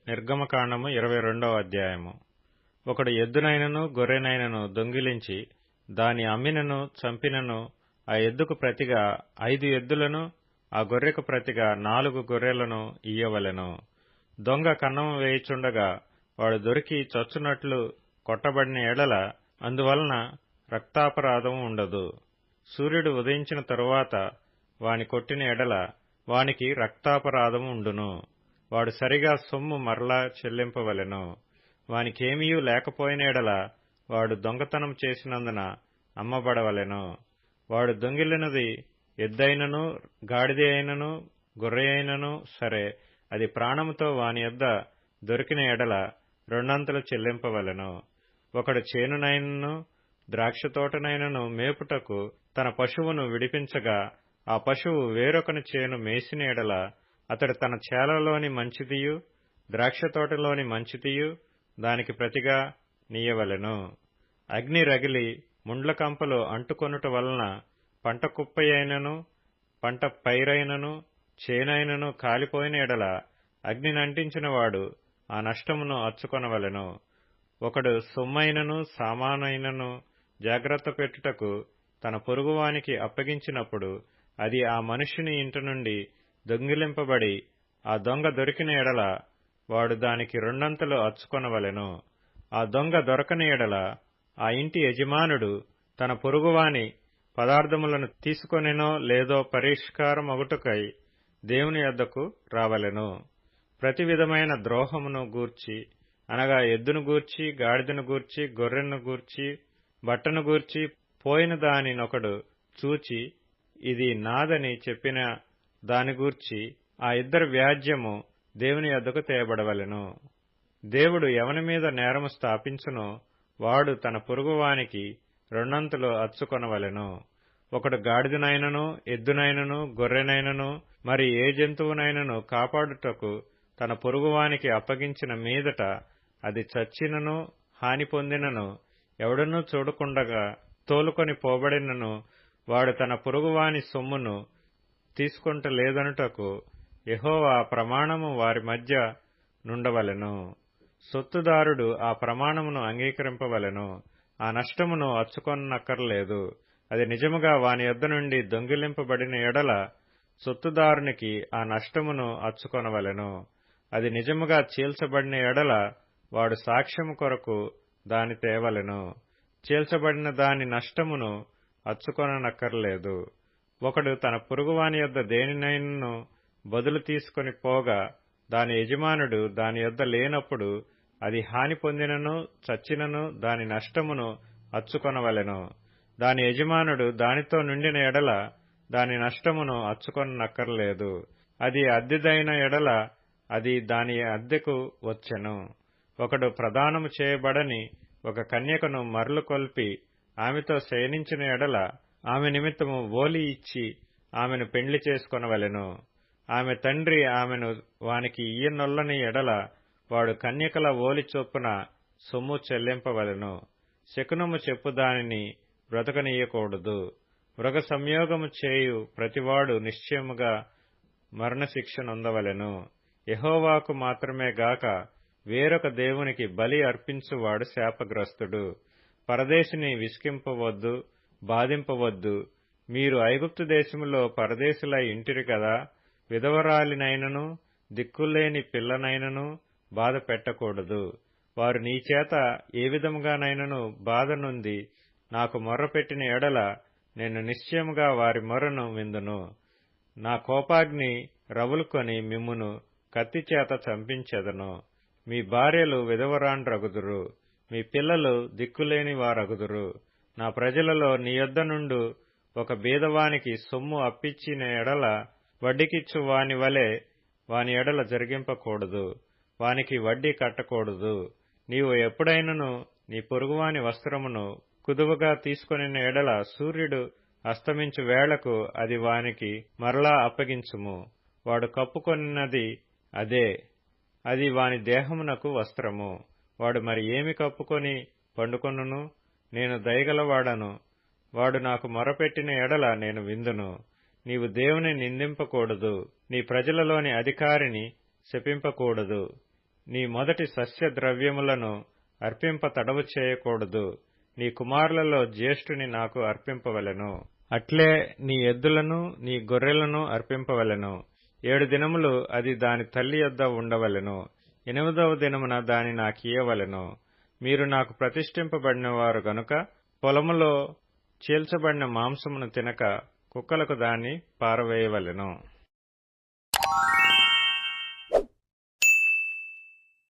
నిర్గమకాండము 22వ అధ్యాయము. ఒకడు ఎద్దునైనను గొర్రెనైనను దొంగిలించి దాని అమ్మినను చంపినను ఆ ఎద్దుకు ప్రతిగా 5 ఎద్దులను, ఆ గొర్రెకు ప్రతిగా 4 గొర్రెలను ఇయ్యవలెను. దొంగ కన్నము వేయుచుండగా వాడు దొరికి చచ్చునట్లు కొట్టబడిన ఎడల అందువలన రక్తాపరాధం ఉండదు. సూర్యుడు ఉదయించిన తరువాత వాని కొట్టిన ఎడల వానికి రక్తాపరాధం ఉండును. వాడు సరిగా సొమ్ము మరలా చెల్లింపవలెను. వానికేమీయూ లేకపోయిన ఎడల వాడు దొంగతనం చేసినందున అమ్మబడవలెను. వాడు దొంగిలినది ఎద్దైనను గాడిద అయినను గొర్రె అయినను సరే, అది ప్రాణముతో వాని యొద్ద దొరికిన ఎడల 2 చెల్లింపవలెను. ఒకడు చేనునైనను ద్రాక్షతోటనైనను మేపుటకు తన పశువును విడిపించగా ఆ పశువు వేరొకని చేను మేసిన ఎడల అతడు తన చేలలోని మంచిదియు ద్రాక్షతోటలోని మంచిదియు దానికి ప్రతిగా నీయవలెను. అగ్ని రగిలి ముండ్ల కంపలు అంటుకొనుట వలన పంట కుప్పయైనను పంట పైరైనను చేనైనను కాలిపోయిన ఎడల అగ్నినంటించిన వాడు ఆ నష్టమును అచ్చుకొనవలెను. ఒకడు సొమ్మైనను సామానైనను జాగ్రత్త పెట్టుటకు తన పొరుగువానికి అప్పగించినప్పుడు అది ఆ మనుష్యుని ఇంటి నుండి దొంగిలింపబడి ఆ దొంగ దొరికిన ఎడల వాడు దానికి 2 అచ్చుకొనవలెను. ఆ దొంగ దొరకని ఎడల ఆ ఇంటి యజమానుడు తన పొరుగువాని పదార్థములను తీసుకొనెనో లేదో పరిష్కారమగుటకై దేవుని యొద్దకు రావలెను. ప్రతి విధమైన ద్రోహమును గూర్చి అనగా ఎద్దును గూర్చి, గాడిదను గూర్చి, గొర్రెను గూర్చి, బట్టను గూర్చి పోయిన దానినొకడు చూచి ఇది నాదని చెప్పిన దాని గూర్చి ఆ ఇద్దరి వ్యాజ్యము దేవుని యొద్దకు తేబడవలెను. దేవుడు ఎవని మీద నేరము స్థాపించునో వాడు తన పొరుగువానికి 2 అచ్చుకొనవలెను. ఒకడు గాడిదనైనను ఎద్దునైనను గొర్రెనైనను మరి ఏ జంతువునైనను కాపాడుటకు తన పొరుగువానికి అప్పగించిన మీదట అది చచ్చినను హాని పొందినను ఎవడనూ చూడకుండగా తోలుకొని పోబడినను వాడు తన పొరుగువాని సొమ్మును తీసుకొంటలేదనుటకు యెహోవా ప్రమాణము వారి మధ్య నుండవలెను. సొత్తుదారుడు ఆ ప్రమాణమును అంగీకరింపవలెను. ఆ నష్టమును అచ్చుకొనక్కరలేదు. అది నిజముగా వాని యొద్ద నుండి దొంగిలింపబడిన ఎడల సొత్తుదారునికి ఆ నష్టమును అచ్చుకొనవలెను. అది నిజముగా చీల్చబడిన ఎడల వాడు సాక్ష్యము కొరకు దాని తేవలెను. చీల్చబడిన దాని నష్టమును అచ్చుకొనక్కరలేదు. ఒకడు తన పొరుగువాని యొద్ద దేనినైనను బదులు తీసుకొని పోగా దాని యజమానుడు దాని యొద్ద లేనప్పుడు అది హాని పొందినను చచ్చినను దాని నష్టమును అచ్చుకొనవలెను. దాని యజమానుడు దానితో నిండిన ఎడల దాని నష్టమును అచ్చుకొనక్కరలేదు. అది అద్దెదైన ఎడల అది దాని అద్దెకు వచ్చెను. ఒకడు ప్రదానము చేయబడని ఒక కన్యకను మరలు కొల్పి ఆమెతో శయనించిన ఎడల ఆమె నిమిత్తము ఓలి ఇచ్చి ఆమెను పెండ్లి చేసుకొనవలెను. ఆమె తండ్రి ఆమెను వానికి ఇయ్యనొల్లని ఎడల వాడు కన్యకల ఓలి చొప్పున సొమ్ము చెల్లింపవలెను. శకునము చెప్పు దానిని బ్రతకనీయకూడదు. మృగ సంయోగము చేయు ప్రతివాడు నిశ్చయముగా మరణశిక్ష నొందవలెను. యెహోవాకు మాత్రమే గాక వేరొక దేవునికి బలి అర్పించువాడు శాపగ్రస్తుడు. పరదేశిని విసికింపవద్దు, బాధింపవద్దు. మీరు ఐగుప్తు దేశములో పరదేశులై ఇంటిరి కదా. విధవరాలినైనను దిక్కులేని పిల్లనైనను బాధ పెట్టకూడదు. వారు నీచేత ఏ విధముగానైనను బాధ నొంది నాకు మొర్రపెట్టిన ఎడల నేను నిశ్చయముగా వారి మొర్రను విందును. నా కోపాగ్ని రగులుకొని మిమ్మును కత్తిచేత చంపించెదను. మీ భార్యలు విధవరాండ్రగుదురు, మీ పిల్లలు దిక్కులేని వారగుదురు. నా ప్రజలలో నీ యొద్ద నుండు ఒక బీదవానికి సొమ్ము అప్పిచ్చిన ఎడల వడ్డీకిచ్చు వాని వలె వాని ఎడల జరిగింపకూడదు. వానికి వడ్డీ కట్టకూడదు. నీవు ఎప్పుడైనను నీ పొరుగువాని వస్త్రమును కుదువగా తీసుకొనిన ఎడల సూర్యుడు అస్తమించు వేళకు అది వానికి మరలా అప్పగించుము. వాడు కప్పుకొనినది అదే, అది వాని దేహమునకు వస్త్రము. వాడు మరి ఏమి కప్పుకొని పండుకొనును? నేను దయగలవాడను. వాడు నాకు మొరపెట్టిన ఎడల నేను విందును. నీవు దేవుని నిందింపకూడదు, నీ ప్రజలలోని అధికారిని శపింపకూడదు. నీ మొదటి సస్య ద్రవ్యములను అర్పింప తడవు చేయకూడదు. నీ కుమారులలో జ్యేష్ఠుని నాకు అర్పింపవలెను. అట్లే నీ ఎద్దులను నీ గొర్రెలను అర్పింపవలెను. 7 దినములు అది దాని తల్లి యొద్ద ఉండవలెను. 8వ దినమున దాని నాకియ్యవలెను. మీరు నాకు ప్రతిష్ఠింపబడినవారు గనుక పొలములో చీల్చబడిన మాంసమును తినక కుక్కలకు దాన్ని పారవేయవలెను.